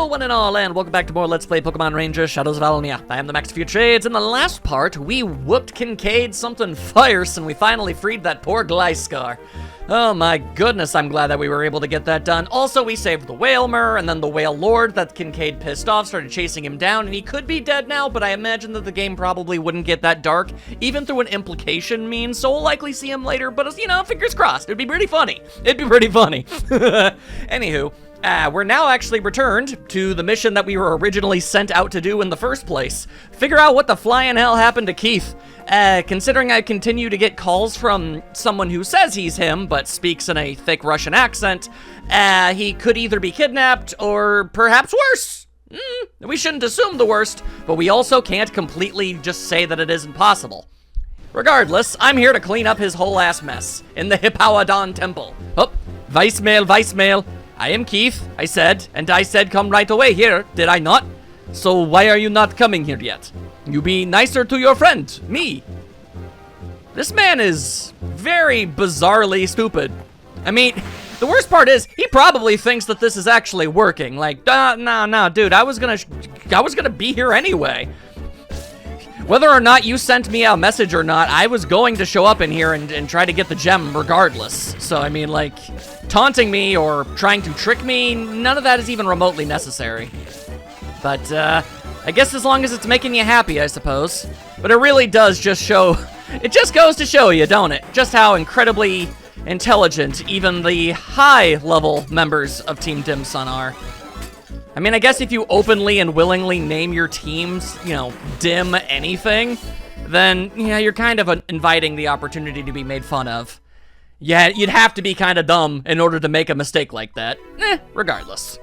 Hello one and all, and welcome back to more Let's Play Pokemon Ranger Shadows of Almia. I am the Max Few Trades. In the last part, we whooped Kincaid something fierce, and we finally freed that poor Gliscor. Oh my goodness, I'm glad that we were able to get that done. Also, we saved the Whalmer, and then the Whale Lord that Kincaid pissed off started chasing him down, and he could be dead now, but I imagine that the game probably wouldn't get that dark, even through an implication means, so we'll likely see him later, but, you know, fingers crossed. It'd be pretty funny. It'd be pretty funny. Anywho, we're now actually returned to the mission that we were originally sent out to do in the first place. Figure out what the flying hell happened to Keith. Considering I continue to get calls from someone who says he's him, but speaks in a thick Russian accent, he could either be kidnapped or perhaps worse. We shouldn't assume the worst, but we also can't completely just say that it isn't possible. Regardless, I'm here to clean up his whole ass mess in the Hippowadon Temple. Oh, voicemail. I am Keith, I said, and I said come right away here, did I not? So why are you not coming here yet? You be nicer to your friend, me. This man is very bizarrely stupid. I mean, the worst part is, he probably thinks that this is actually working. Like, no, dude, I was gonna be here anyway. Whether or not you sent me a message or not, I was going to show up in here and try to get the gem regardless. So, I mean, like, taunting me or trying to trick me, none of that is even remotely necessary. But, I guess as long as it's making you happy, I suppose. But it really does just show, it just goes to show you, don't it? Just how incredibly intelligent even the high-level members of Team Dim Sun are. I mean, I guess if you openly and willingly name your teams, you know, Dim anything, then, yeah, you're kind of inviting the opportunity to be made fun of. Yeah, you'd have to be kind of dumb in order to make a mistake like that. Regardless.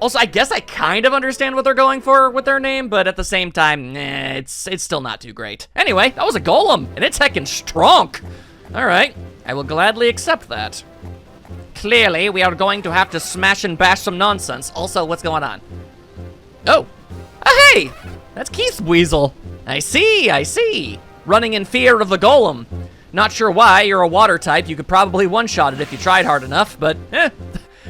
Also, I guess I kind of understand what they're going for with their name, but at the same time, it's still not too great. Anyway, that was a golem, and it's heckin' strong. All right, I will gladly accept that. Clearly, we are going to have to smash and bash some nonsense. Also, what's going on? Oh, hey, that's Keith's weasel. I see. Running in fear of the golem. Not sure why, you're a water type. You could probably one-shot it if you tried hard enough, but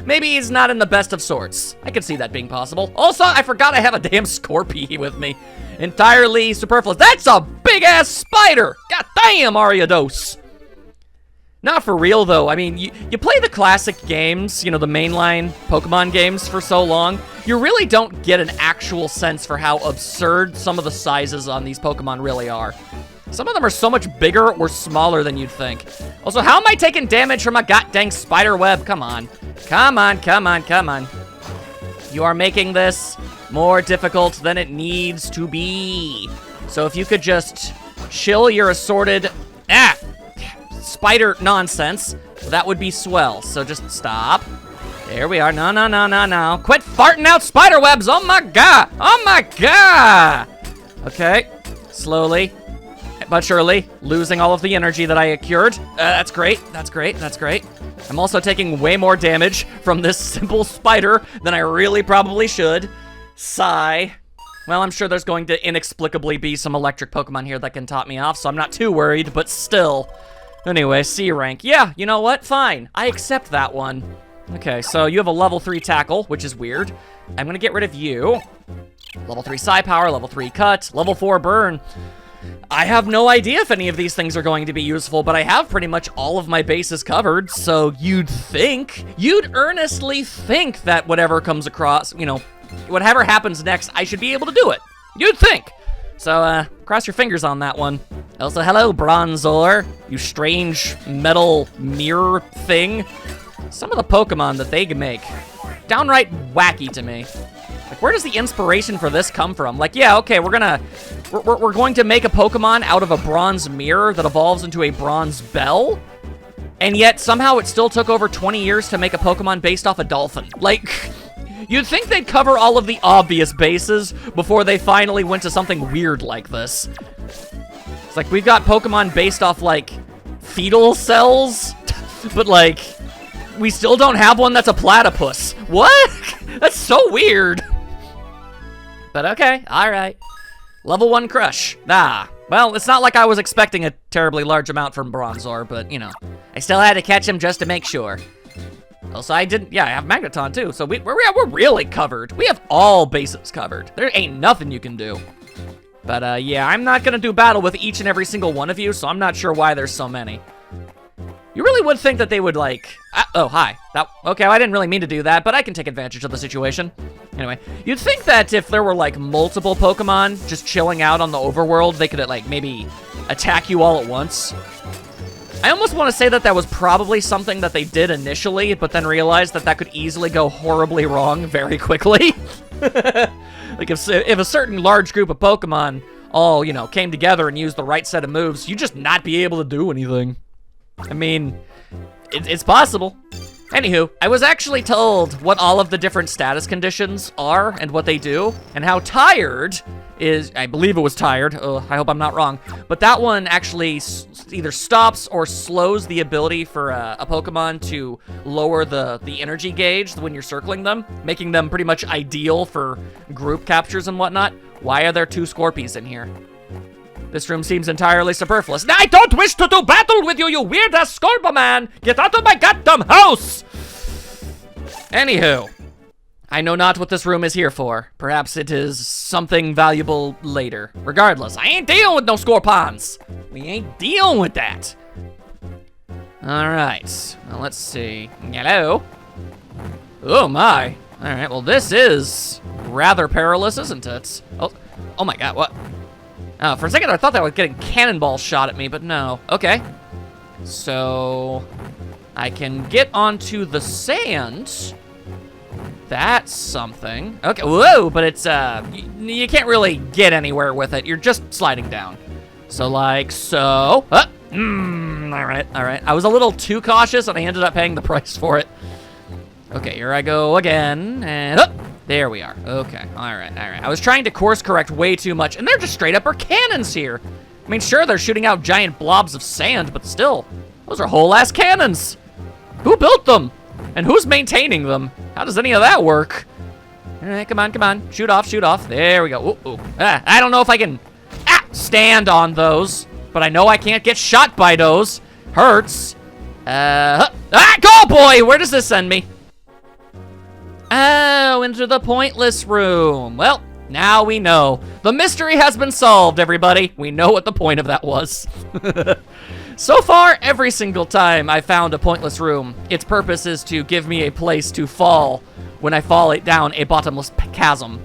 maybe he's not in the best of sorts. I could see that being possible. Also, I forgot I have a damn Scorpy with me. Entirely superfluous. That's a big-ass spider! God damn, Ariados! Not for real, though. I mean, you play the classic games, you know, the mainline Pokemon games for so long, you really don't get an actual sense for how absurd some of the sizes on these Pokemon really are. Some of them are so much bigger or smaller than you'd think. Also, how am I taking damage from a goddamn spider web? Come on. Come on. You are making this more difficult than it needs to be. So if you could just chill your assorted spider nonsense, that would be swell. So just stop. There we are. No. Quit farting out spider webs. Oh my god. Okay. Slowly but surely losing all of the energy that I accrued. That's great. I'm also taking way more damage from this simple spider than I really probably should. Sigh. Well, I'm sure there's going to inexplicably be some electric Pokemon here that can top me off, so I'm not too worried, but still. Anyway, C rank. Yeah, you know what? Fine. I accept that one. Okay, so you have a level 3 tackle, which is weird. I'm gonna get rid of you. Level 3 Psi Power, level 3 Cut, level 4 Burn. I have no idea if any of these things are going to be useful, but I have pretty much all of my bases covered, so you'd earnestly think that whatever comes across, you know, whatever happens next, I should be able to do it. You'd think. So, cross your fingers on that one. Also, hello, Bronzor, you strange metal mirror thing. Some of the Pokemon that they make, downright wacky to me. Like, where does the inspiration for this come from? Like, yeah, okay, we're going to make a Pokemon out of a bronze mirror that evolves into a bronze bell, and yet somehow it still took over 20 years to make a Pokemon based off a dolphin. Like, you'd think they'd cover all of the obvious bases before they finally went to something weird like this. It's like, we've got Pokemon based off, like, fetal cells, but, like, we still don't have one that's a platypus. What? That's so weird. But okay, alright. Level 1 Crush. Well, it's not like I was expecting a terribly large amount from Bronzor, but, you know. I still had to catch him just to make sure. Also, I have Magneton too, so we're really covered. We have all bases covered. There ain't nothing you can do. But yeah, I'm not gonna do battle with each and every single one of you, so I'm not sure why there's so many. You really would think that they would like, oh, hi. Okay, well, I didn't really mean to do that, but I can take advantage of the situation. Anyway, you'd think that if there were like multiple Pokemon just chilling out on the overworld, they could like maybe attack you all at once. I almost want to say that that was probably something that they did initially, but then realized that that could easily go horribly wrong very quickly. Like if a certain large group of Pokemon all, you know, came together and used the right set of moves, you'd just not be able to do anything. I mean, it's possible. Anywho, I was actually told what all of the different status conditions are and what they do, and how tired is, I believe it was tired, I hope I'm not wrong, but that one actually either stops or slows the ability for a Pokemon to lower the energy gauge when you're circling them, making them pretty much ideal for group captures and whatnot. Why are there 2 Scorpies in here? This room seems entirely superfluous. I don't wish to do battle with you, you weird-ass Scorpa man! Get out of my goddamn house! Anywho, I know not what this room is here for. Perhaps it is something valuable later. Regardless, I ain't dealing with no Scorpons. We ain't dealing with that. Alright, well, let's see. Hello? Oh my. Alright, well, this is rather perilous, isn't it? Oh my god, what? Oh, for a second I thought that was getting cannonball shot at me, but no. Okay. So I can get onto the sand. That's something. Okay, whoa, but it's, you can't really get anywhere with it. You're just sliding down. So like so. All right. I was a little too cautious and I ended up paying the price for it. Okay, here I go again, and there we are. Okay, all right. I was trying to course correct way too much, and they're just straight up are cannons here. I mean, sure, they're shooting out giant blobs of sand, but still, those are whole ass cannons. Who built them? And who's maintaining them? How does any of that work? All right, come on. Shoot off. There we go. Ooh. I don't know if I can stand on those, but I know I can't get shot by those. Hurts. Go, boy! Where does this send me? Oh, into the pointless room. Well, now we know. The mystery has been solved, everybody. We know what the point of that was. So far, every single time I found a pointless room, its purpose is to give me a place to fall when I fall down a bottomless chasm.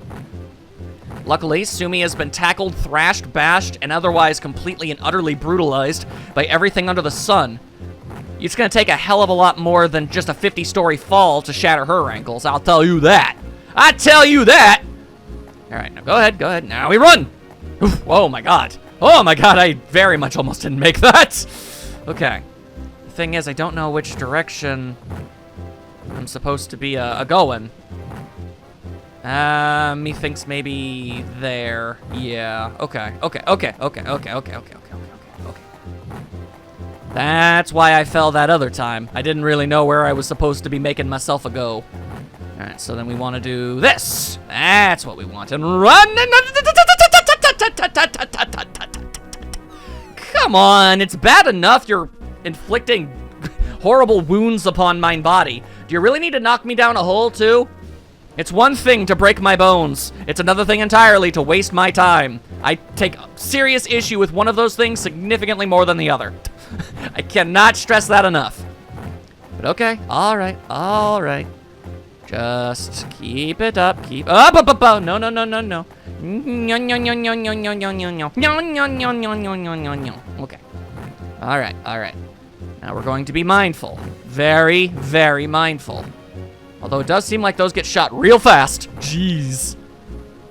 Luckily, Sumi has been tackled, thrashed, bashed, and otherwise completely and utterly brutalized by everything under the sun. It's gonna take a hell of a lot more than just a 50-story fall to shatter her ankles, I'll tell you that. All right, now go ahead. Now we run. Oof, oh my god, I very much almost didn't make that. Okay, the thing is, I don't know which direction I'm supposed to be going. Methinks maybe there. Yeah, okay. That's why I fell that other time. I didn't really know where I was supposed to be making myself a go. All right, so then we want to do this. That's what we want. And run. Come on, it's bad enough you're inflicting horrible wounds upon my body. Do you really need to knock me down a hole, too? It's one thing to break my bones. It's another thing entirely to waste my time. I take serious issue with one of those things significantly more than the other. I cannot stress that enough. But okay, all right. Just keep it up, No. Okay. All right. Now we're going to be mindful. Very, very mindful. Although it does seem like those get shot real fast. Jeez.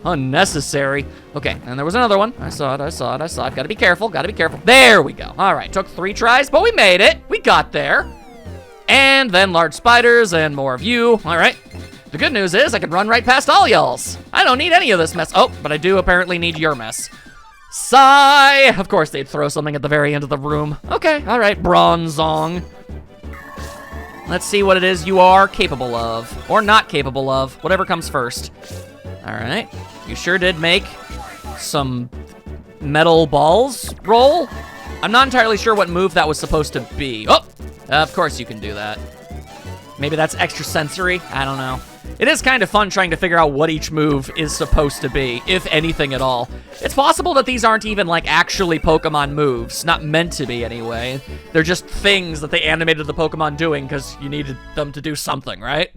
Unnecessary. Okay, and there was another one. I saw it. Gotta be careful. There we go. All right, took 3 tries, but we made it. We got there. And then large spiders and more of you. All right. The good news is I can run right past all y'alls. I don't need any of this mess. Oh, but I do apparently need your mess. Sigh. Of course they'd throw something at the very end of the room. Okay, all right, Bronzong. Let's see what it is you are capable of, or not capable of, whatever comes first. All right, you sure did make some metal balls roll. I'm not entirely sure what move that was supposed to be. Oh, of course you can do that. Maybe that's extra sensory? I don't know. It is kind of fun trying to figure out what each move is supposed to be, if anything at all. It's possible that these aren't even, like, actually Pokemon moves. Not meant to be, anyway. They're just things that they animated the Pokemon doing because you needed them to do something, right?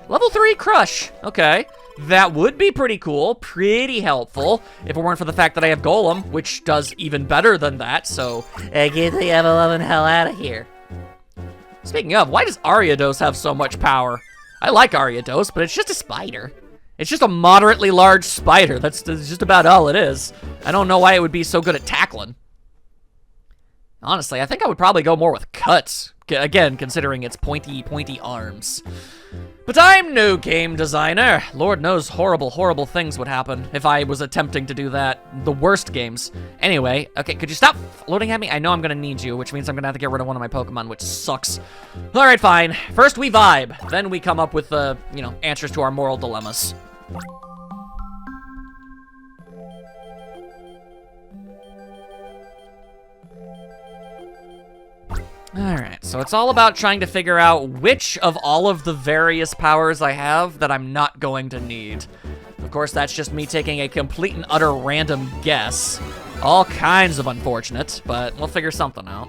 Level 3 Crush. Okay. That would be pretty cool, pretty helpful, if it weren't for the fact that I have Golem, which does even better than that, so get the ever-loving hell out of here. Speaking of, why does Ariados have so much power? I like Ariados, but it's just a spider. It's just a moderately large spider. That's just about all it is. I don't know why it would be so good at tackling. Honestly, I think I would probably go more with Cuts. Again, considering its pointy arms. But I'm no game designer. Lord knows horrible, horrible things would happen if I was attempting to do that. The worst games. Anyway, okay, could you stop floating at me? I know I'm gonna need you, which means I'm gonna have to get rid of one of my Pokemon, which sucks. All right, fine. First we vibe, then we come up with the, answers to our moral dilemmas. Alright, so it's all about trying to figure out which of all of the various powers I have that I'm not going to need. Of course, that's just me taking a complete and utter random guess. All kinds of unfortunate, but we'll figure something out.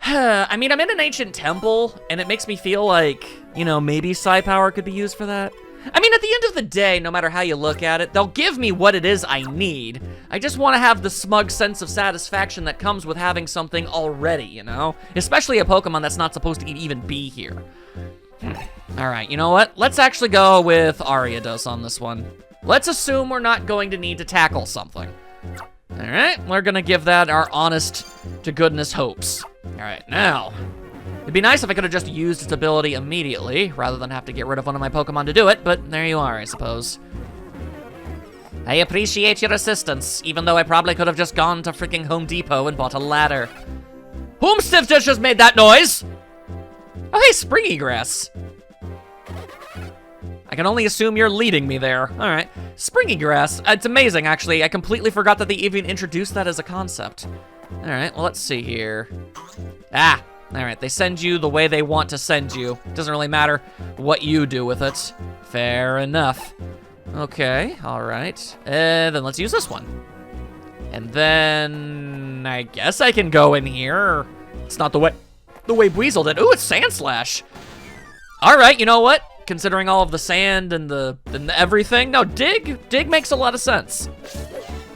I mean, I'm in an ancient temple, and it makes me feel like, maybe Psi Power could be used for that. I mean, at the end of the day, no matter how you look at it, they'll give me what it is I need. I just want to have the smug sense of satisfaction that comes with having something already, Especially a Pokemon that's not supposed to even be here. All right, you know what? Let's actually go with Ariados on this one. Let's assume we're not going to need to tackle something. All right, we're going to give that our honest-to-goodness hopes. All right, now... It'd be nice if I could have just used its ability immediately, rather than have to get rid of one of my Pokemon to do it, but there you are, I suppose. I appreciate your assistance, even though I probably could have just gone to freaking Home Depot and bought a ladder. Whomstiff just made that noise? Oh, hey, Springy Grass. I can only assume you're leading me there. All right, Springy Grass. It's amazing, actually. I completely forgot that they even introduced that as a concept. All right, well, let's see here. Ah. All right, they send you the way they want to send you. Doesn't really matter what you do with it. Fair enough. Okay, all right. Then let's use this one. And then I guess I can go in here. It's not the way Weasel did. Ooh, it's Sand Slash. All right, you know what? Considering all of the sand and the everything, no, dig makes a lot of sense.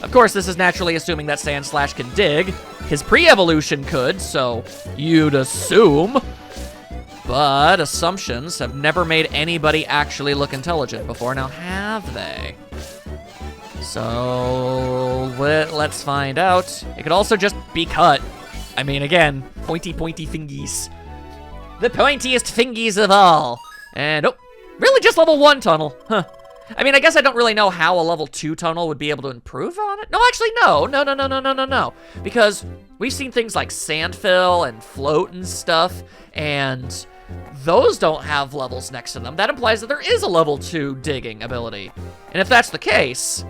Of course, this is naturally assuming that Sand Slash can dig. His pre-evolution could, so you'd assume. But assumptions have never made anybody actually look intelligent before. Now, have they? So, let's find out. It could also just be cut. I mean, again, pointy fingies. The pointiest fingies of all. And, oh, really just level 1 tunnel. Huh. I mean, I guess I don't really know how a level 2 tunnel would be able to improve on it. No, actually, no. Because we've seen things like Sandfill and Float and stuff, and those don't have levels next to them. That implies that there is a level 2 digging ability. And if that's the case,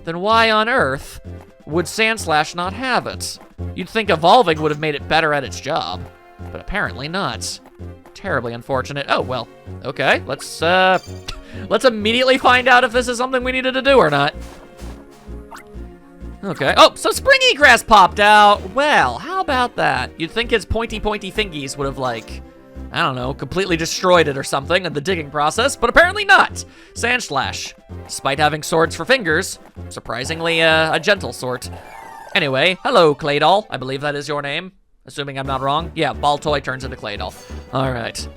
then why on earth would Sandslash not have it? You'd think evolving would have made it better at its job, but apparently not. Terribly unfortunate. Oh, well, okay, let's immediately find out if this is something we needed to do or not. Okay. Oh, so Springy Grass popped out. Well, how about that? You'd think his pointy fingies would have, like, I don't know, completely destroyed it or something in the digging process, but apparently not. Sand Slash, despite having swords for fingers, surprisingly a gentle sort. Anyway, hello, Claydol. I believe that is your name. Assuming I'm not wrong. Yeah, Baltoy turns into Claydol. All right.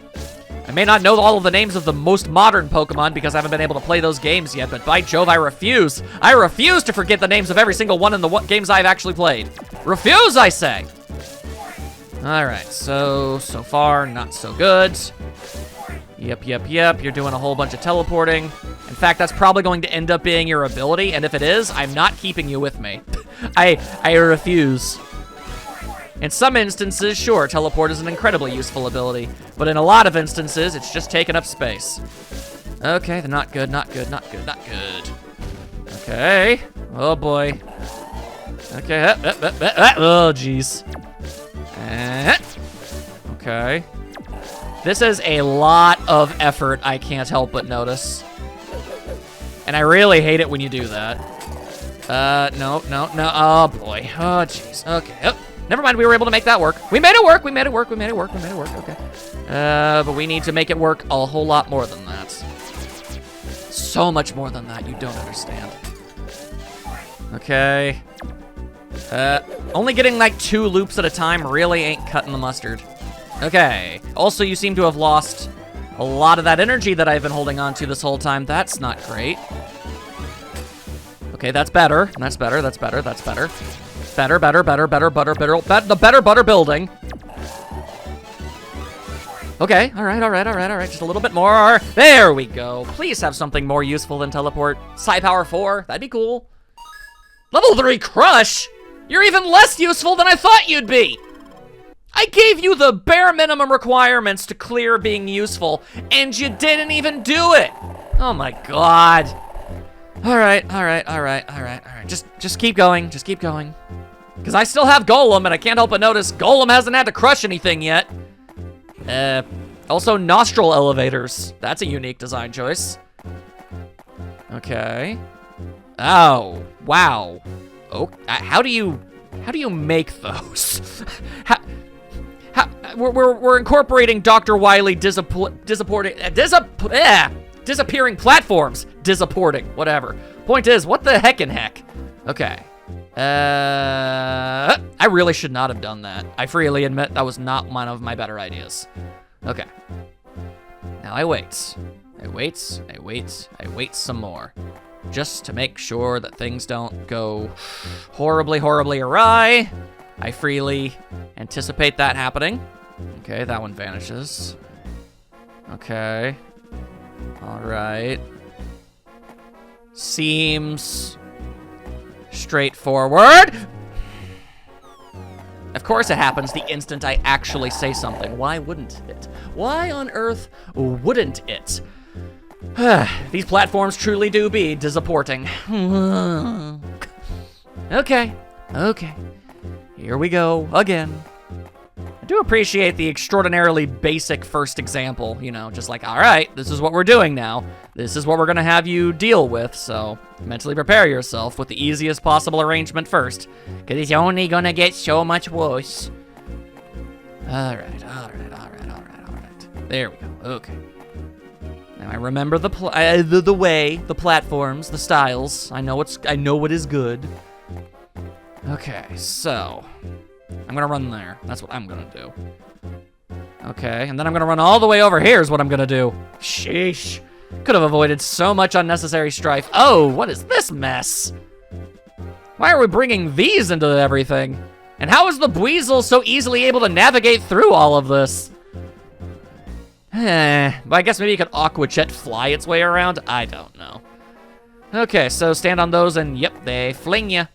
I may not know all of the names of the most modern Pokemon because I haven't been able to play those games yet, but by Jove, I refuse. I refuse to forget the names of every single one in the games I've actually played. Refuse, I say. All right, so far, not so good. Yep. You're doing a whole bunch of teleporting. In fact, that's probably going to end up being your ability, and if it is, I'm not keeping you with me. I refuse. In some instances, sure, teleport is an incredibly useful ability, but in a lot of instances, it's just taking up space. Okay, they're not good. Okay. Oh, boy. Okay. Oh, jeez. Okay. This is a lot of effort, I can't help but notice. And I really hate it when you do that. No. Oh, boy. Oh, jeez. Okay. Oh, never mind. We were able to make that work. We made it work. Okay. But we need to make it work a whole lot more than that. So much more than that. You don't understand. Okay. Only getting like 2 loops at a time really ain't cutting the mustard. Okay. Also, you seem to have lost a lot of that energy that I've been holding on to this whole time. That's not great. Okay, that's better. That's better. Better. The better butter building. Okay, all right. Just a little bit more. There we go. Please have something more useful than teleport. Psi Power 4, that'd be cool. Level 3 Crush? You're even less useful than I thought you'd be. I gave you the bare minimum requirements to clear being useful, and you didn't even do it. Oh my God. All right. Just keep going. Because I still have Golem, and I can't help but notice Golem hasn't had to crush anything yet. Also nostril elevators. That's a unique design choice. Okay. Oh, wow. Oh, how do you make those? We're incorporating Dr. Wily disappearing platforms. Disappointing, whatever. Point is, what the heck in heck? Okay. I really should not have done that. I freely admit that was not one of my better ideas. Okay. Now I wait some more. Just to make sure that things don't go horribly awry. I freely anticipate that happening. Okay, that one vanishes. Okay. All right. Seems straightforward. Of course it happens the instant I actually say something. Why wouldn't it? Why on earth wouldn't it? These platforms truly do be disappointing. Okay. Here we go again. I do appreciate the extraordinarily basic first example, you know, just like, all right, this is what we're doing now. This is what we're gonna have you deal with, so mentally prepare yourself with the easiest possible arrangement first, because it's only gonna get so much worse. All right. There we go, okay. Now I remember the way, the platforms, the styles. I know what is good. Okay, so I'm gonna run there. That's what I'm gonna do. Okay, and then I'm gonna run all the way over here is what I'm gonna do. Sheesh. Could have avoided so much unnecessary strife. Oh, what is this mess? Why are we bringing these into everything? And how is the Buizel so easily able to navigate through all of this? But I guess maybe you could Aqua Jet fly its way around? I don't know. Okay, so stand on those and yep, they fling you.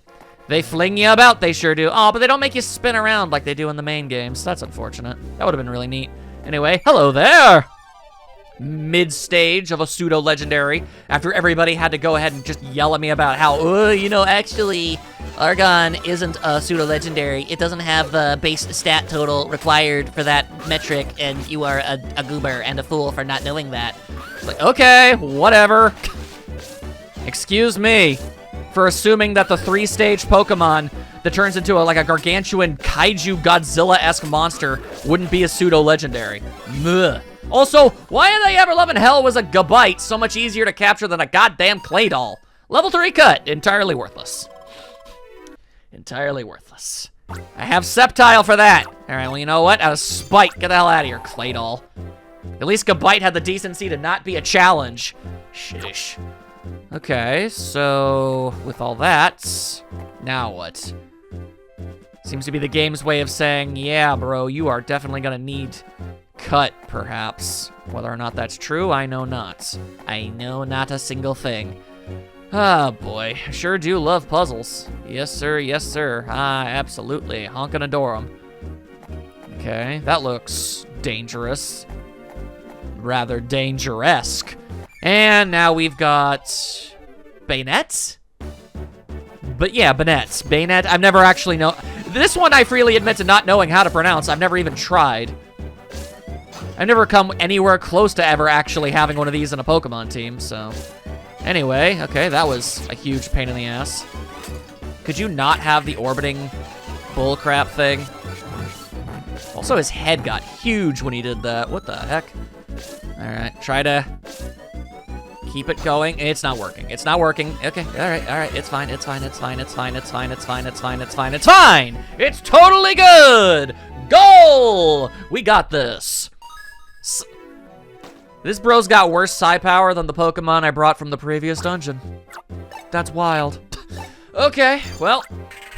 They fling you about, they sure do. Oh, but they don't make you spin around like they do in the main games. That's unfortunate. That would have been really neat. Anyway, hello there! Mid-stage of a pseudo-legendary, after everybody had to go ahead and just yell at me about how, you know, actually, Argon isn't a pseudo-legendary. It doesn't have the base stat total required for that metric, and you are a goober and a fool for not knowing that. It's like, okay, whatever. Excuse me for assuming that the 3-stage Pokemon that turns into like a gargantuan kaiju Godzilla-esque monster wouldn't be a pseudo-legendary. Also, why in the ever-loving hell was a Gabite so much easier to capture than a goddamn clay doll? Level 3 cut, entirely worthless. Entirely worthless. I have Sceptile for that. All right, well, you know what? Out of spite, get the hell out of here, clay doll. At least Gabite had the decency to not be a challenge. Shish. Okay, so with all that, now what? Seems to be the game's way of saying, yeah, bro, you are definitely gonna need cut, perhaps. Whether or not that's true, I know not. I know not a single thing. Ah, boy, I sure do love puzzles. Yes, sir, yes, sir. Ah, absolutely, honk and adore 'em. Okay, that looks dangerous. Rather dangerous-esque. And now we've got Bayonet? But yeah, Bayonet, I've never actually know. This one I freely admit to not knowing how to pronounce. I've never even tried. I've never come anywhere close to ever actually having one of these in a Pokemon team, so. Anyway, okay, that was a huge pain in the ass. Could you not have the orbiting bullcrap thing? Also, his head got huge when he did that. What the heck? All right, try to keep it going. It's not working. It's not working. Okay, all right. It's fine. It's fine. It's fine. It's fine. It's fine. It's fine. It's fine. It's fine. It's fine. It's totally good. Goal! We got this. This bro's got worse psi power than the Pokemon I brought from the previous dungeon. That's wild. Okay, well,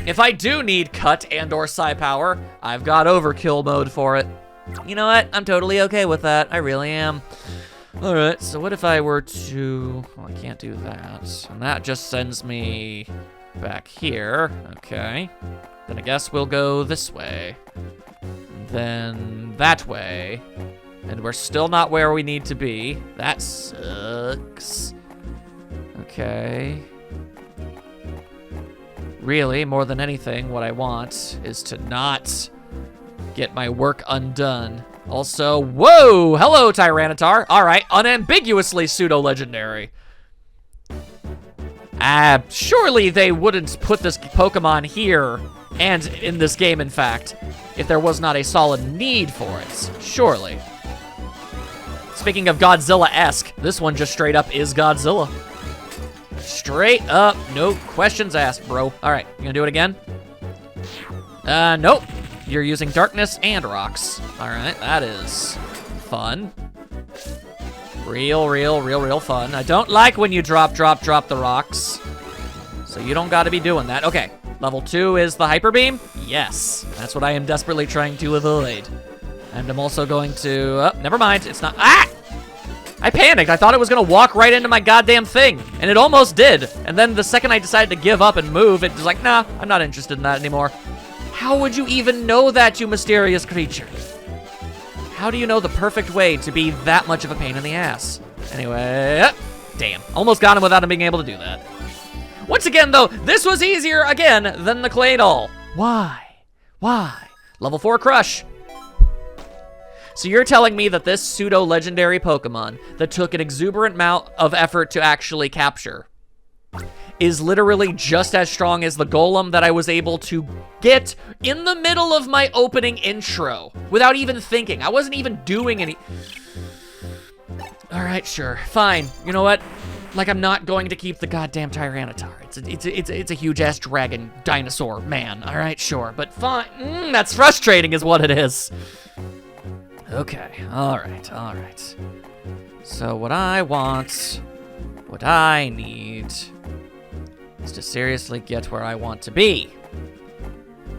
if I do need cut and or psi power, I've got overkill mode for it. You know what? I'm totally okay with that. I really am. All right, so what if I were to... Well, I can't do that. And that just sends me back here. Okay. Then I guess we'll go this way. Then that way. And we're still not where we need to be. That sucks. Okay. Really, more than anything, what I want is to not get my work undone. Also, whoa! Hello, Tyranitar. All right, unambiguously pseudo-legendary. Surely they wouldn't put this Pokemon here, and in this game, in fact, if there was not a solid need for it. Surely. Speaking of Godzilla-esque, this one just straight up is Godzilla. Straight up, no questions asked, bro. All right, you gonna do it again? Nope. You're using darkness and rocks. All right, that is fun. Real fun. I don't like when you drop the rocks. So you don't gotta be doing that. Okay, level 2 is the Hyper Beam? Yes, that's what I am desperately trying to avoid. And I'm also going to, never mind, it's not, I panicked. I thought it was gonna walk right into my goddamn thing, and it almost did. And then the second I decided to give up and move, it was like, nah, I'm not interested in that anymore. How would you even know that, you mysterious creature? How do you know the perfect way to be that much of a pain in the ass? Anyway, damn, almost got him without him being able to do that. Once again, though, this was easier again than the Claydol. Why? Level 4 Crush. So you're telling me that this pseudo-legendary Pokemon that took an exuberant amount of effort to actually capture is literally just as strong as the Golem that I was able to get in the middle of my opening intro without even thinking. I wasn't even doing any... All right, sure, fine. You know what? Like, I'm not going to keep the goddamn Tyranitar. It's a huge-ass dragon dinosaur man. All right, sure, but fine. That's frustrating is what it is. Okay, all right. So what I want, what I need, is to seriously get where I want to be.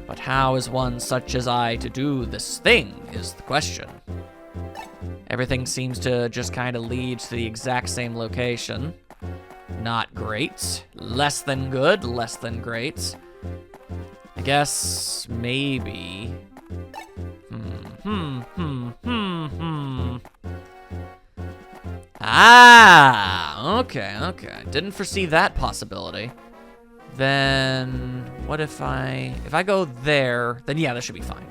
But how is one such as I to do this thing, is the question. Everything seems to just kind of lead to the exact same location. Not great. Less than good, less than great. I guess maybe... Okay. Didn't foresee that possibility. Then what if I go there, then yeah, that should be fine.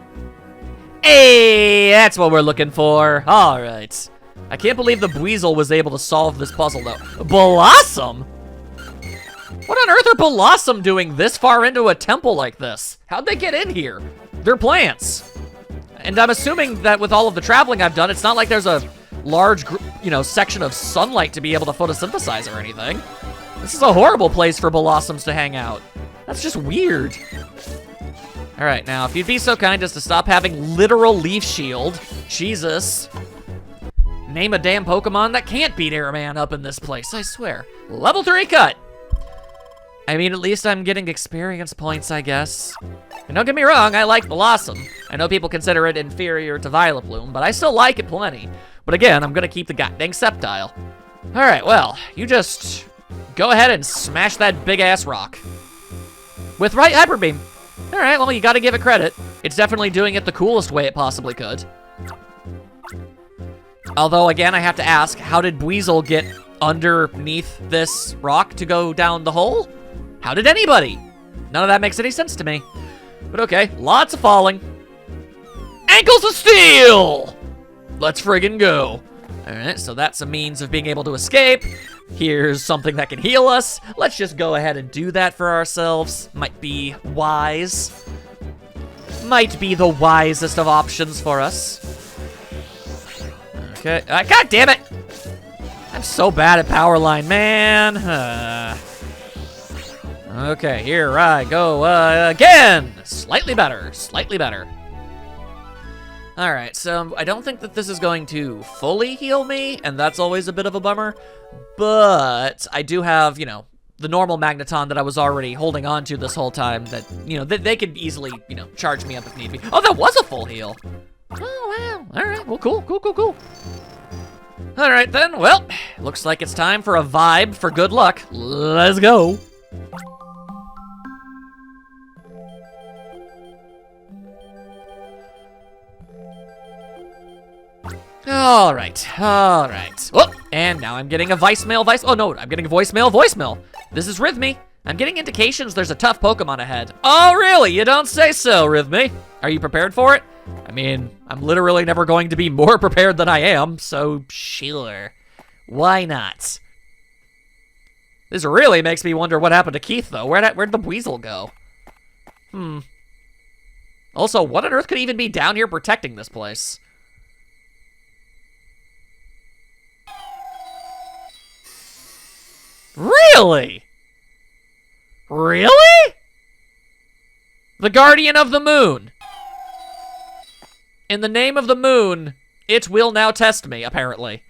Hey, that's what we're looking for. All right. I can't believe the Buizel was able to solve this puzzle though. Blossom? What on earth are Blossom doing this far into a temple like this? How'd they get in here? They're plants. And I'm assuming that with all of the traveling I've done, it's not like there's a large, section of sunlight to be able to photosynthesize or anything. This is a horrible place for Blossoms to hang out. That's just weird. All right, now, if you'd be so kind as to stop having literal leaf shield. Jesus. Name a damn Pokemon that can't beat Airman up in this place, I swear. Level 3 cut. I mean, at least I'm getting experience points, I guess. And don't get me wrong, I like Blossom. I know people consider it inferior to Vileplume, but I still like it plenty. But again, I'm gonna keep the goddamn Sceptile. All right, well, you just go ahead and smash that big-ass rock. With right Hyper Beam. All right, well, you gotta give it credit. It's definitely doing it the coolest way it possibly could. Although, again, I have to ask, how did Buizel get underneath this rock to go down the hole? How did anybody? None of that makes any sense to me. But okay, lots of falling. Ankles of Steel! let's friggin' go. All right, so that's a means of being able to escape. Here's something that can heal us. Let's just go ahead and do that for ourselves. Might be wise. Might be the wisest of options for us. Okay, God damn it! I'm so bad at power line, man. Okay, here I go again. Slightly better, slightly better. All right, so I don't think that this is going to fully heal me, and that's always a bit of a bummer. But I do have, you know, the normal magneton that I was already holding on to this whole time that, you know, they could easily, you know, charge me up if need be. Oh, that was a full heal. Oh, wow. All right, well, cool, cool, cool, cool. All right, then. Well, looks like it's time for a vibe for good luck. Let's go. All right, all right. Oh, and now I'm getting a voicemail, oh no, I'm getting a voicemail. This is Rhythmy. I'm getting indications there's a tough Pokemon ahead. Oh, really? You don't say so, Rhythmy. Are you prepared for it? I mean, I'm literally never going to be more prepared than I am, so sure. Why not? This really makes me wonder what happened to Keith, though. Where'd the Weasel go? Also, what on earth could even be down here protecting this place? Really? Really? The Guardian of the Moon. In the name of the moon, it will now test me, apparently.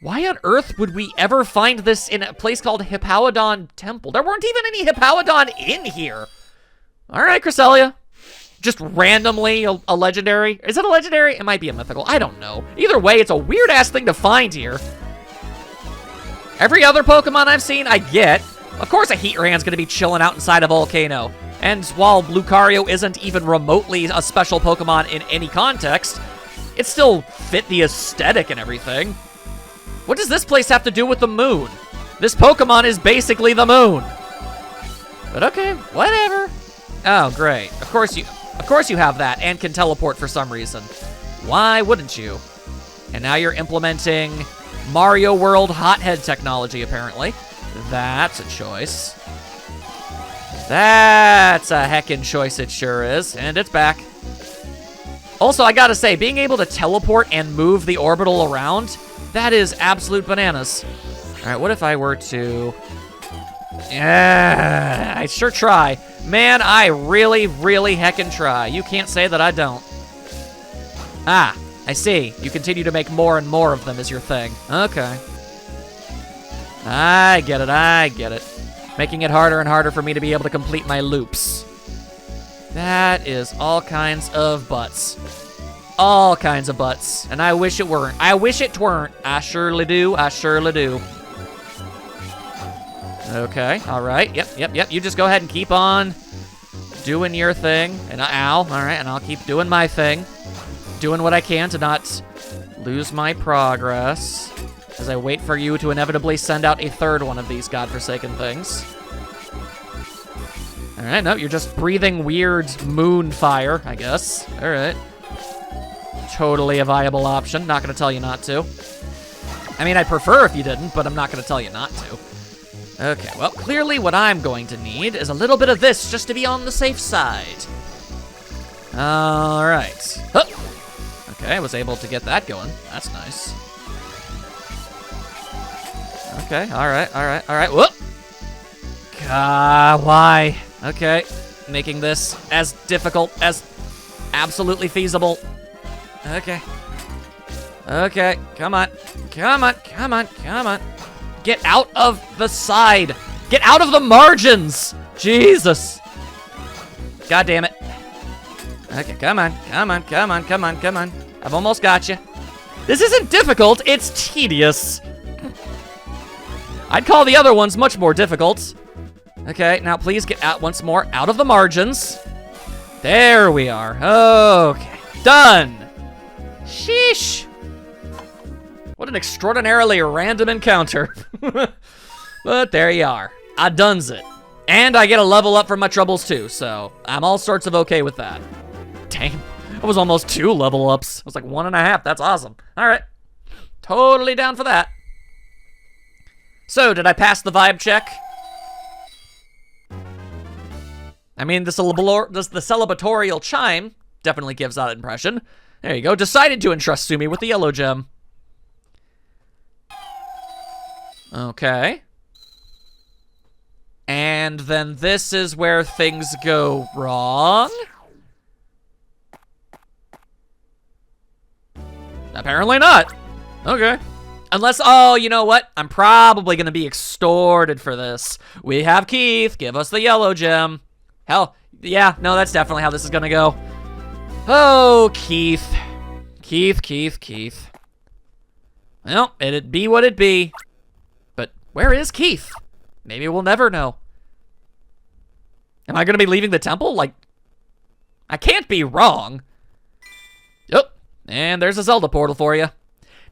Why on earth would we ever find this in a place called Hippowdon Temple? There weren't even any Hippowdon in here. All right, Cresselia. Just randomly a legendary. Is it a legendary? It might be a mythical. I don't know. Either way, it's a weird-ass thing to find here. Every other Pokemon I've seen, I get. Of course a Heatran's gonna be chilling out inside a volcano. And while Lucario isn't even remotely a special Pokemon in any context, it still fit the aesthetic and everything. What does this place have to do with the moon? This Pokemon is basically the moon. But okay, whatever. Oh, great. Of course you have that and can teleport for some reason. Why wouldn't you? And now you're implementing Mario World hothead technology, apparently. That's a choice. That's a heckin' choice, it sure is. And it's back. Also, I gotta say, being able to teleport and move the orbital around, that is absolute bananas. All right, what if I were to... Yeah, I sure try. Man, I really, really heckin' try. You can't say that I don't. Ah, I see. You continue to make more and more of them is your thing. Okay. I get it, I get it. Making it harder and harder for me to be able to complete my loops. That is all kinds of butts. All kinds of butts. And I wish it weren't. I wish it weren't. I surely do, I surely do. Okay, all right. Yep. You just go ahead and keep on doing your thing. And ow, all right, and I'll keep doing my thing. Doing what I can to not lose my progress as I wait for you to inevitably send out a third one of these godforsaken things. All right, no, you're just breathing weird moon fire, I guess. All right. Totally a viable option. Not gonna tell you not to. I mean, I'd prefer if you didn't, but I'm not gonna tell you not to. Okay, well, clearly what I'm going to need is a little bit of this just to be on the safe side. All right. Huh. Okay, I was able to get that going. That's nice. Okay, all right. Whoop! Why? Okay, making this as difficult as absolutely feasible. Okay, come on. Get out of the side. Get out of the margins. Jesus. God damn it. Okay, come on. I've almost got you. This isn't difficult, it's tedious. I'd call the other ones much more difficult. Okay, now please get out once more, out of the margins. There we are. Okay, done. Sheesh. What an extraordinarily random encounter. But there you are. I done's it. And I get a level up for my troubles too, so I'm all sorts of okay with that. Damn. That was almost 2 level ups. It was like 1.5. That's awesome. All right. Totally down for that. So, did I pass the vibe check? I mean, the celebratorial chime definitely gives that impression. There you go. Decided to entrust Sumi with the yellow gem. Okay. And then this is where things go wrong. Apparently not. Okay. Unless, oh, you know what? I'm probably going to be extorted for this. We have Keith. Give us the yellow gem. Hell, yeah, no, that's definitely how this is going to go. Oh, Keith. Keith. Well, it'd be what it be. But where is Keith? Maybe we'll never know. Am I going to be leaving the temple? Like, I can't be wrong. Yep. And there's a Zelda portal for you.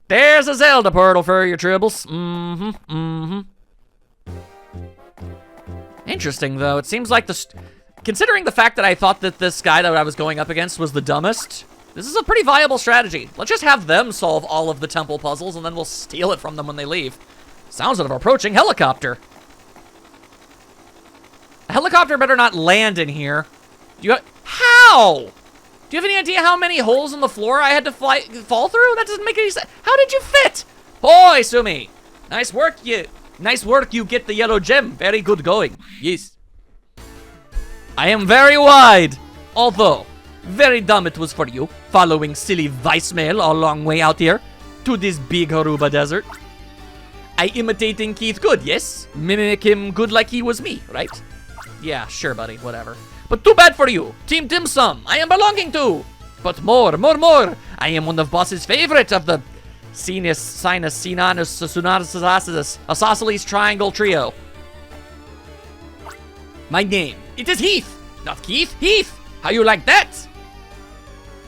There's a Zelda portal for your troubles. Interesting, though. It seems like considering the fact that I thought that this guy that I was going up against was the dumbest, this is a pretty viable strategy. Let's just have them solve all of the temple puzzles, and then we'll steal it from them when they leave. Sounds of an approaching helicopter. A helicopter better not land in here. How? Do you have any idea how many holes in the floor I had to fall through? That doesn't make any sense. How did you fit? Boy, Sumi. Nice work, you get the yellow gem. Very good going. Yes. I am very wide. Although, very dumb it was for you, following silly voicemail a long way out here to this big Haruba desert. I imitating Keith good, yes? Mimic him good like he was me, right? Yeah, sure, buddy, whatever. But too bad for you. Team Dim Sum, I am belonging to. But more. I am one of boss's favorite of the Sinus, Sinanus, Sunatus, Isosceles Triangle Trio. My name, it is Heath. Not Keith, Heath. How you like that?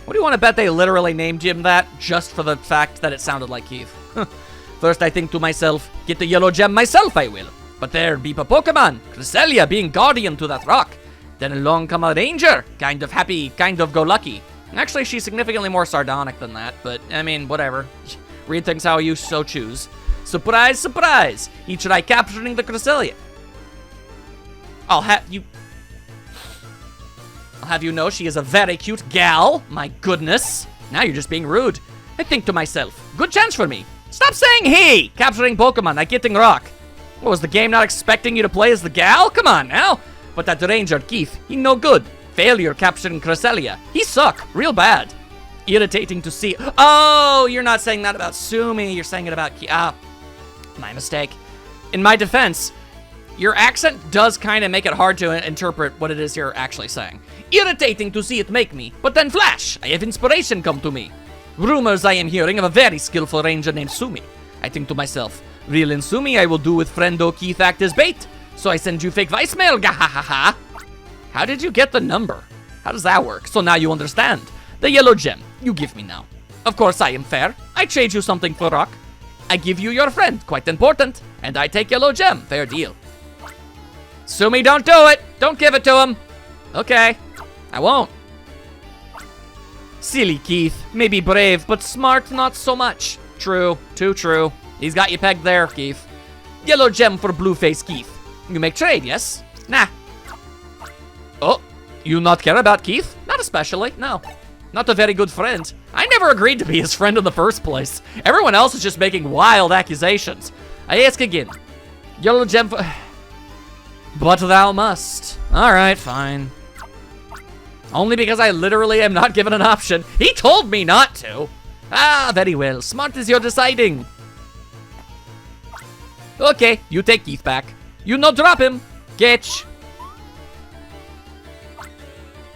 What do you want to bet they literally named him that just for the fact that it sounded like Keith? First I think to myself, get the yellow gem myself I will. But there be a Pokemon, Cresselia being guardian to that rock. Then along come a ranger, kind of happy, kind of go lucky. Actually, she's significantly more sardonic than that, but I mean, whatever. Read things how you so choose. Surprise, surprise! He try capturing the Cresselia. I'll have you know she is a very cute gal. My goodness. Now you're just being rude. I think to myself, good chance for me. Stop saying he! Capturing Pokemon, I getting rock. What, was the game not expecting you to play as the gal? Come on now. But that ranger, Keith, he no good. Failure capturing Cresselia. He suck, real bad. Irritating to see. Oh, you're not saying that about Sumi. You're saying it about Keith. Ah, my mistake. In my defense, your accent does kind of make it hard to interpret what it is you're actually saying. Irritating to see it make me, but then flash, I have inspiration come to me. Rumors I am hearing of a very skillful ranger named Sumi. I think to myself, real in Sumi I will do with friendo Keith act as bait. So I send you fake voicemail, gahahaha. How did you get the number? How does that work? So now you understand. The yellow gem, you give me now. Of course I am fair. I trade you something for rock. I give you your friend, quite important. And I take yellow gem, fair deal. Sumi, don't do it. Don't give it to him. Okay, I won't. Silly Keith, maybe brave, but smart not so much. True, too true. He's got you pegged there, Keith. Yellow gem for Blueface Keith. You make trade, yes? Nah. Oh, you not care about Keith? Not especially, no. Not a very good friend. I never agreed to be his friend in the first place. Everyone else is just making wild accusations. I ask again. Yellow gem for... But thou must. Alright, fine. Only because I literally am not given an option. He told me not to. Ah, very well. Smart as you're deciding. Okay, you take Keith back. You no drop him. Catch.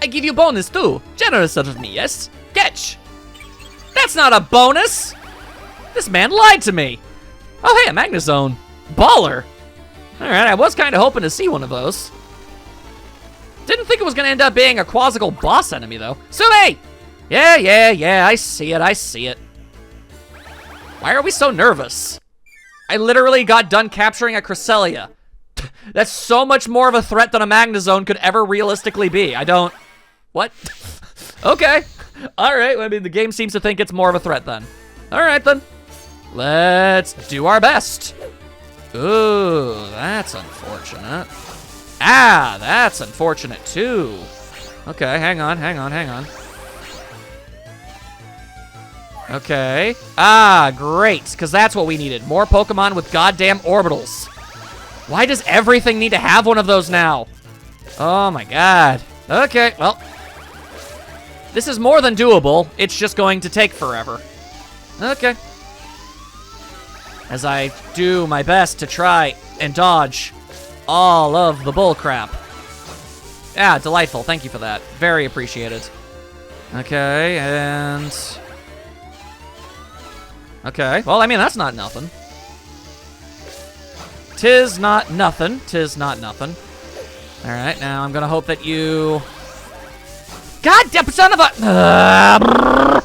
I give you bonus too. Generous of me, yes? Catch. That's not a bonus. This man lied to me. Oh, hey, a Magnezone. Baller. Alright, I was kind of hoping to see one of those. Didn't think it was going to end up being a quasical boss enemy, though. Sumi! Yeah, I see it. Why are we so nervous? I literally got done capturing a Cresselia. That's so much more of a threat than a Magnezone could ever realistically be. I don't... What? Okay. All right, I mean, the game seems to think it's more of a threat then. All right, then. Let's do our best. Ooh, that's unfortunate. Ah, that's unfortunate too. Okay, hang on. Okay. Ah, great, because that's what we needed. More Pokemon with goddamn orbitals. Why does everything need to have one of those now? Oh my god. Okay, well. This is more than doable. It's just going to take forever. Okay. As I do my best to try and dodge all of the bullcrap. Yeah, delightful. Thank you for that. Very appreciated. Okay, and... Okay, well, I mean, that's not nothing. Tis not nothing. All right, now I'm gonna hope that you... God damn son of a...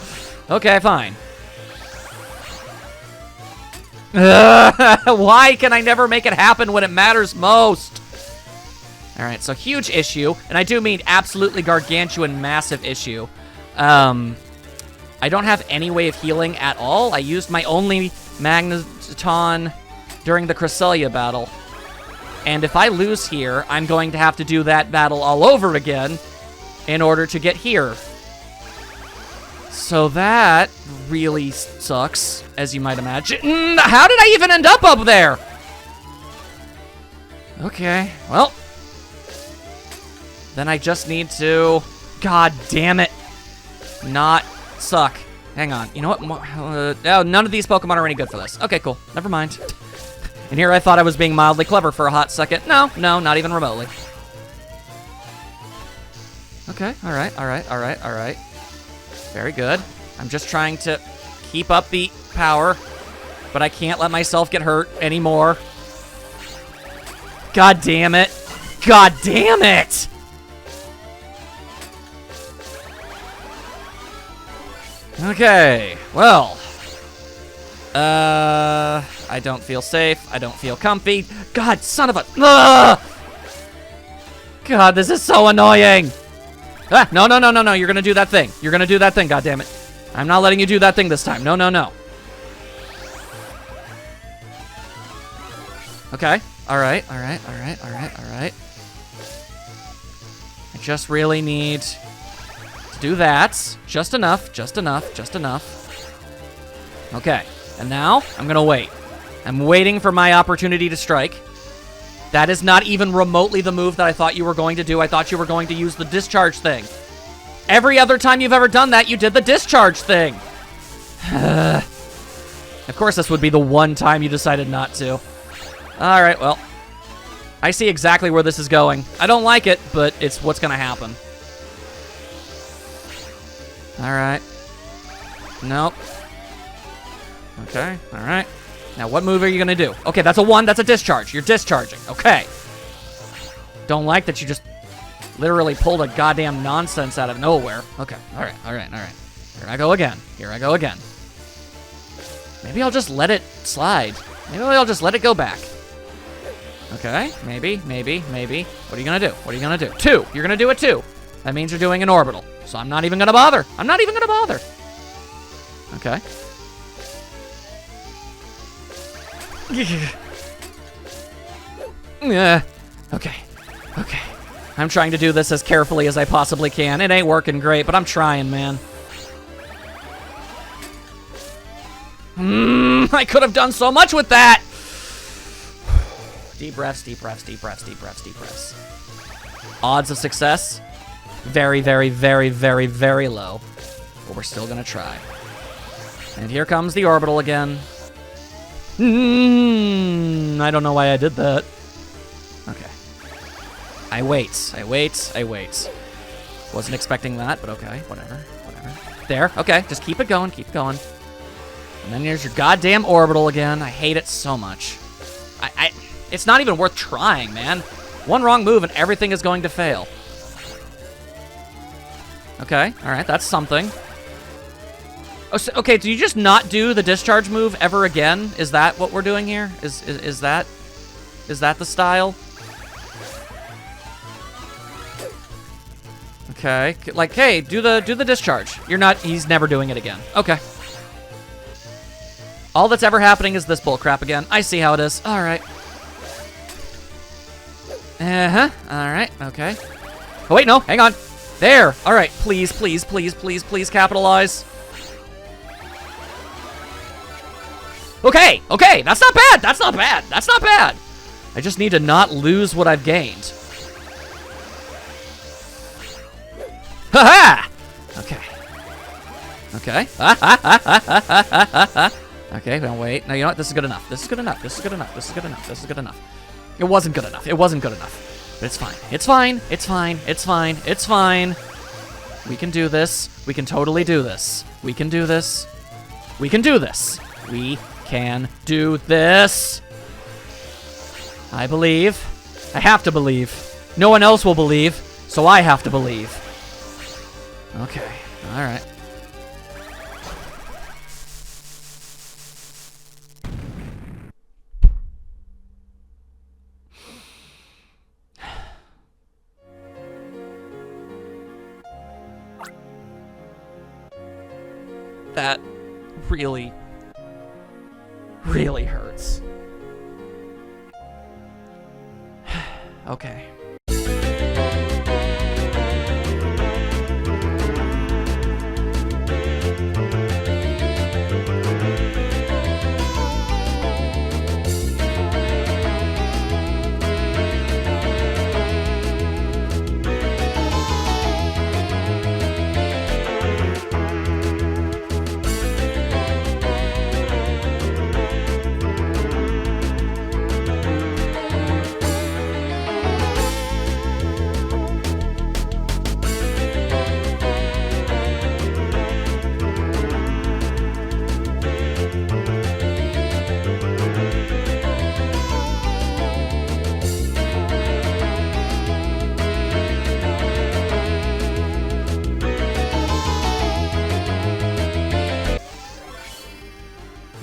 Okay, fine. Why can I never make it happen when it matters most? All right, so huge issue, and I do mean absolutely gargantuan, massive issue. I don't have any way of healing at all. I used my only Magneton during the Cresselia battle. And if I lose here, I'm going to have to do that battle all over again in order to get here. So that really sucks, as you might imagine. How did I even end up there? Okay, well. Then I just need to, god damn it, not suck. Hang on, you know what? Oh, none of these Pokemon are any good for this. Okay, cool, never mind. And here I thought I was being mildly clever for a hot second. No, not even remotely. Okay, all right. Very good. I'm just trying to keep up the power, but I can't let myself get hurt anymore. God damn it. God damn it! Okay, well. I don't feel safe. I don't feel comfy. God, son of a... Ugh! God, this is so annoying. Ah, no. You're gonna do that thing. Goddammit. I'm not letting you do that thing this time. No. Okay. All right. I just really need to do that. Just enough. Okay. And now I'm gonna wait. I'm waiting for my opportunity to strike. That is not even remotely the move that I thought you were going to do. I thought you were going to use the discharge thing. Every other time you've ever done that, you did the discharge thing. Of course, this would be the one time you decided not to. All right, well. I see exactly where this is going. I don't like it, but it's what's going to happen. All right. Nope. Okay, all right. Now, what move are you going to do? Okay, that's a 1. That's a discharge. You're discharging. Okay. Don't like that you just literally pulled a goddamn nonsense out of nowhere. Okay, all right. Here I go again. Maybe I'll just let it slide. Maybe I'll just let it go back. Okay, maybe. What are you going to do? 2. You're going to do it 2. That means you're doing an orbital. So I'm not even going to bother. Okay. Okay. I'm trying to do this as carefully as I possibly can. It ain't working great, but I'm trying, man. I could have done so much with that. Deep breaths. Odds of success, very, very, very, very, very low. But we're still gonna try. And here comes the orbital again. I don't know why I did that. Okay. I wait. Wasn't expecting that, but okay, whatever. There, okay, just keep it going. And then there's your goddamn orbital again. I hate it so much. It's not even worth trying, man. One wrong move and everything is going to fail. Okay, all right, that's something. Oh, so, okay, do you just not do the discharge move ever again? Is that what we're doing here? Is that the style? Okay. Like, hey, do the discharge. You're not, he's never doing it again. Okay. All that's ever happening is this bullcrap again. I see how it is. All right. Uh-huh. All right. Okay. Oh, wait, no. Hang on. There. All right. Please, please, please, please, please capitalize. Okay. Okay. That's not bad. That's not bad. That's not bad. I just need to not lose what I've gained. Ha-ha! Okay. Okay. Okay, no, wait. No, you know what? This is good enough. This is good enough. This is good enough. This is good enough. This is good enough. It wasn't good enough. It wasn't good enough. But it's fine. It's fine. It's fine. It's fine. It's fine. We can do this. We can totally do this. We can do this. We can do this. We can do this. I believe. I have to believe. No one else will believe, so I have to believe. Okay. All right. That really, really hurts. Okay.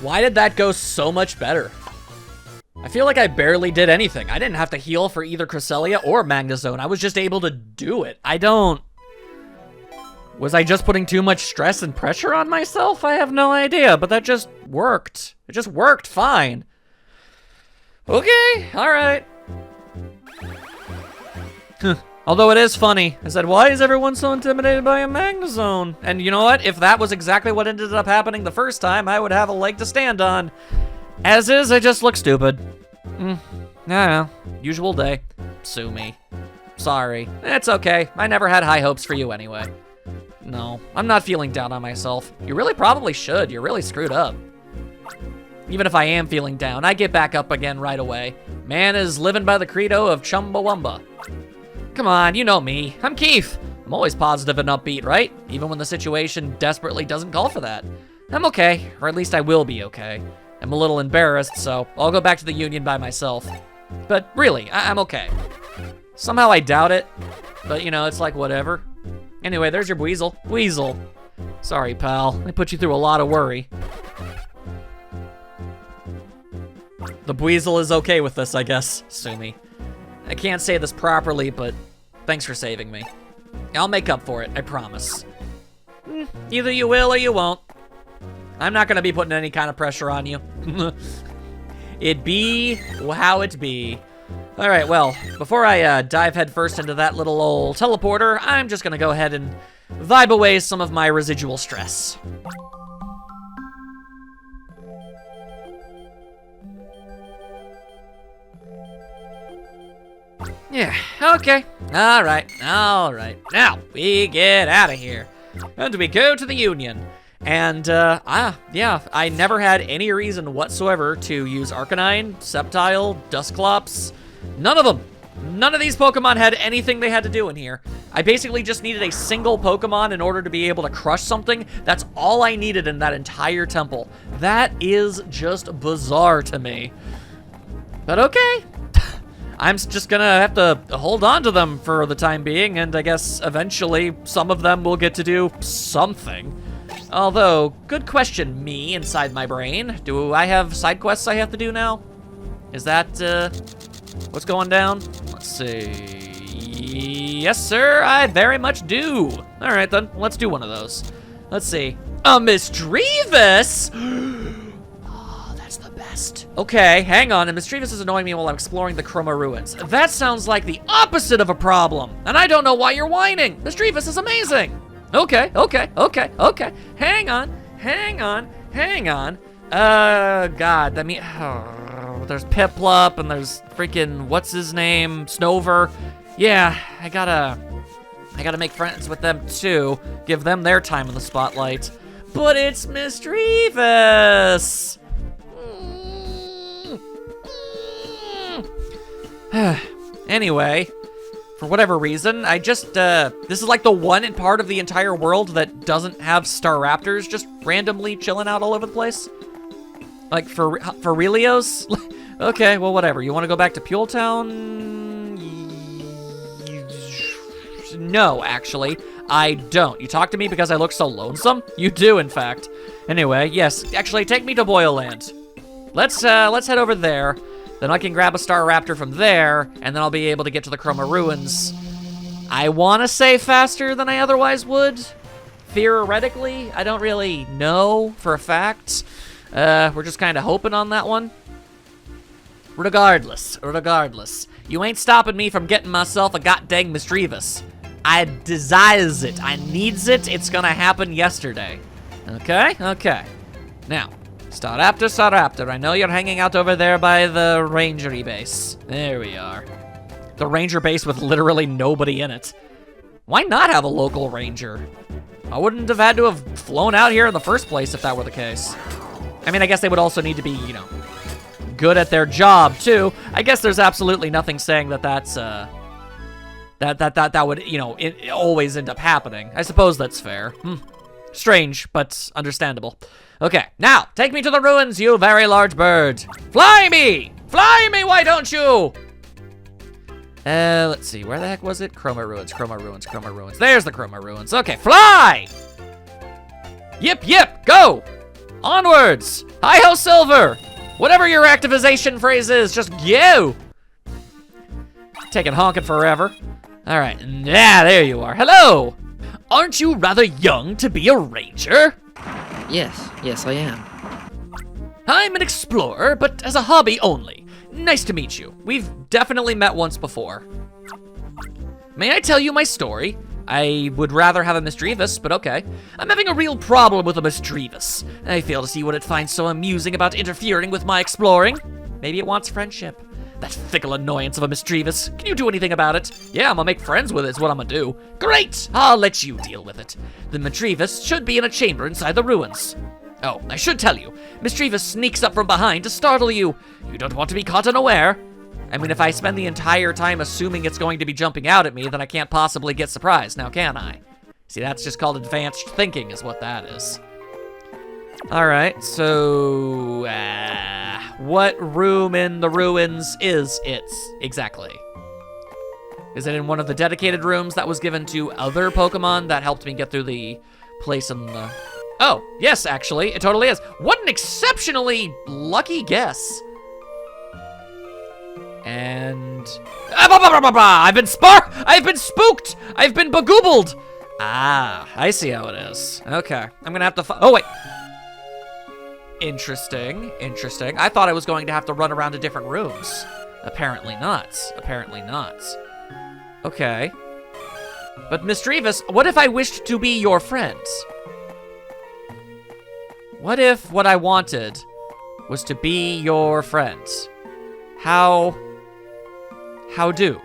Why did that go so much better? I feel like I barely did anything. I didn't have to heal for either Cresselia or Magnezone. I was just able to do it. Was I just putting too much stress and pressure on myself? I have no idea, but that just worked. It just worked fine. Okay, all right. Although it is funny. I said, why is everyone so intimidated by a Magnezone? And you know what? If that was exactly what ended up happening the first time, I would have a leg to stand on. As is, I just look stupid. I don't know. Usual day. Sue me. Sorry. It's okay. I never had high hopes for you anyway. No, I'm not feeling down on myself. You really probably should. You're really screwed up. Even if I am feeling down, I get back up again right away. Man is living by the credo of Chumbawamba. Come on, you know me. I'm Keith. I'm always positive and upbeat, right? Even when the situation desperately doesn't call for that. I'm okay, or at least I will be okay. I'm a little embarrassed, so I'll go back to the Union by myself. But really, I'm okay. Somehow I doubt it, but you know, it's like whatever. Anyway, there's your Weasel. Weasel. Sorry, pal. I put you through a lot of worry. The Weasel is okay with this, I guess. Sue me. I can't say this properly, but thanks for saving me. I'll make up for it, I promise. Either you will or you won't. I'm not gonna be putting any kind of pressure on you. It be how it be. All right, well, before I dive headfirst into that little old teleporter, I'm just gonna go ahead and vibe away some of my residual stress. Yeah, okay. All right. Now, we get out of here. And we go to the Union. And, yeah, I never had any reason whatsoever to use Arcanine, Sceptile, Dusclops. None of them. None of these Pokemon had anything they had to do in here. I basically just needed a single Pokemon in order to be able to crush something. That's all I needed in that entire temple. That is just bizarre to me. But okay. I'm just gonna have to hold on to them for the time being, and I guess eventually some of them will get to do something. Although, good question, me, inside my brain. Do I have side quests I have to do now? Is that, what's going down? Let's see. Yes, sir, I very much do. All right, then, let's do one of those. Let's see. A Misdreavus? Oh, that's the best. Okay, hang on. And Misdreavus is annoying me while I'm exploring the Chroma Ruins. That sounds like the opposite of a problem. And I don't know why you're whining. Misdreavus is amazing. Okay. Hang on. God, I mean, there's Piplup and there's freaking, what's his name? Snover. Yeah, I gotta make friends with them too. Give them their time in the spotlight. But it's Misdreavus. Anyway, for whatever reason, I just, this is like the one part of the entire world that doesn't have Staraptors just randomly chilling out all over the place. Like, for Relios? Okay, well, whatever. You want to go back to Puletown? No, actually, I don't. You talk to me because I look so lonesome? You do, in fact. Anyway, yes, actually, take me to Boyland. Let's head over there. Then I can grab a Staraptor from there, and then I'll be able to get to the Chroma Ruins. I want to say faster than I otherwise would. Theoretically, I don't really know for a fact. We're just kind of hoping on that one. Regardless, you ain't stopping me from getting myself a goddamn Misdreavus. I desires it, I needs it, it's gonna happen yesterday. Okay. Now, Staraptor, I know you're hanging out over there by the Rangery base. There we are. The Ranger base with literally nobody in it. Why not have a local Ranger? I wouldn't have had to have flown out here in the first place if that were the case. I mean, I guess they would also need to be, you know, good at their job, too. I guess there's absolutely nothing saying that that's, that would, you know, always end up happening. I suppose that's fair. Strange, but understandable. Okay, now, take me to the ruins, you very large bird. Fly me! Fly me, why don't you? Let's see, where the heck was it? Chroma Ruins. There's the Chroma Ruins. Okay, fly! Yip, go! Onwards! Hi-ho, Silver! Whatever your activization phrase is, just go! Taking honking forever. All right, yeah, there you are. Hello! Aren't you rather young to be a ranger? Yes, I am. I'm an explorer, but as a hobby only. Nice to meet you. We've definitely met once before. May I tell you my story? I would rather have a Misdreavus, but okay. I'm having a real problem with a Misdreavus. I fail to see what it finds so amusing about interfering with my exploring. Maybe it wants friendship. That fickle annoyance of a Misdreavus. Can you do anything about it? Yeah, I'm gonna make friends with it is what I'm gonna do. Great! I'll let you deal with it. The Misdreavus should be in a chamber inside the ruins. Oh, I should tell you, Misdreavus sneaks up from behind to startle you. You don't want to be caught unaware. I mean, if I spend the entire time assuming it's going to be jumping out at me, then I can't possibly get surprised, now can I? See, that's just called advanced thinking is what that is. Alright, so... what room in the ruins is it, exactly? Is it in one of the dedicated rooms that was given to other Pokemon that helped me get through the place in the... Oh, yes, actually, it totally is. What an exceptionally lucky guess. And... I've been spooked! I've been bagoobled! Ah, I see how it is. Okay, I'm gonna have to oh, wait. Interesting. I thought I was going to have to run around to different rooms. Apparently not. Okay. But Misdreavus, what if I wished to be your friend? What if what I wanted was to be your friend? How do?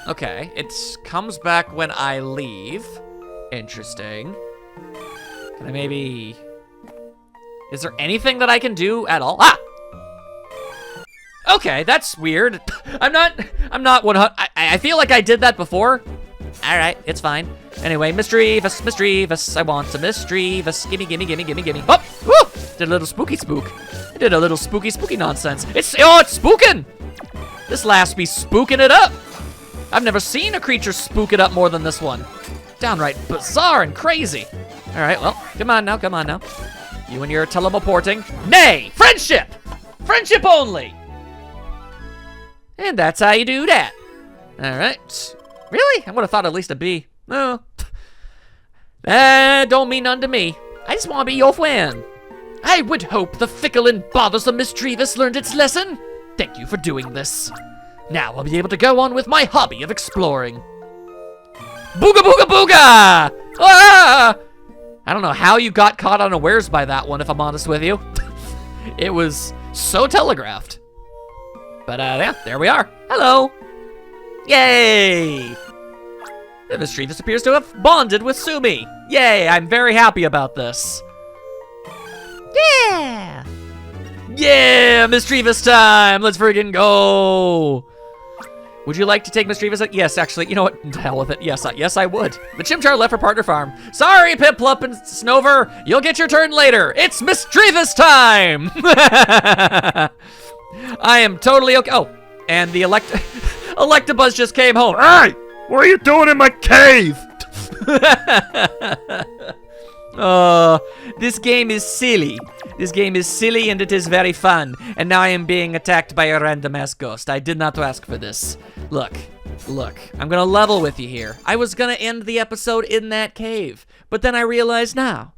Okay, it comes back when I leave. Interesting. Can I maybe... Is there anything that I can do at all? Ah! Okay, that's weird. I'm not 100... I feel like I did that before. Alright, it's fine. Anyway, Misdreavus, I want a Misdreavus. Gimme. Oh! Woo! Did a little spooky spook. I did a little spooky nonsense. It's spooking! This last be spooking it up. I've never seen a creature spook it up more than this one. Downright bizarre and crazy. Alright, well, come on now. You and your teleporting. Nay! Friendship! Friendship only! And that's how you do that. All right. Really? I would have thought at least a B. No. That don't mean none to me. I just want to be your friend. I would hope the fickle and bothersome Miss Trevis learned its lesson. Thank you for doing this. Now I'll be able to go on with my hobby of exploring. Booga booga booga! Ah! I don't know how you got caught unawares by that one, if I'm honest with you. It was so telegraphed. But yeah, there we are. Hello. Yay! Miss Trevis appears to have bonded with Sumi. Yay, I'm very happy about this. Yeah! Yeah, Miss Trevis time! Let's friggin' go! Would you like to take Miss Trevis? Yes, actually, you know what? To hell with it. Yes, yes, I would. The Chimchar left for Partner Farm. Sorry, Piplup and Snover. You'll get your turn later. It's Miss Trevis time! I am totally okay. Oh, and the Electabuzz just came home. Hey! What are you doing in my cave? This game is silly. This game is silly and it is very fun. And now I am being attacked by a random ass ghost. I did not ask for this. Look, I'm gonna level with you here. I was gonna end the episode in that cave, but then I realized now,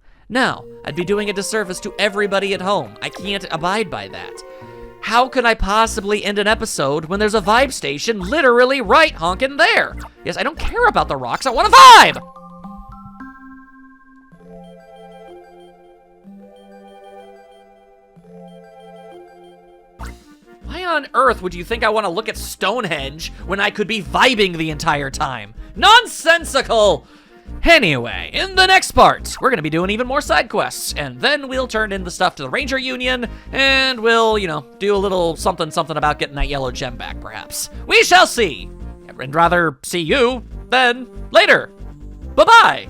I'd be doing a disservice to everybody at home. I can't abide by that. How could I possibly end an episode when there's a vibe station literally right honkin' there? Yes, I don't care about the rocks, I want a vibe! Why on earth would you think I want to look at Stonehenge when I could be vibing the entire time? Nonsensical! Anyway, in the next part, we're gonna be doing even more side quests, and then we'll turn in the stuff to the Ranger Union, and we'll, you know, do a little something about getting that yellow gem back, perhaps. We shall see! And rather see you than later. Bye-bye!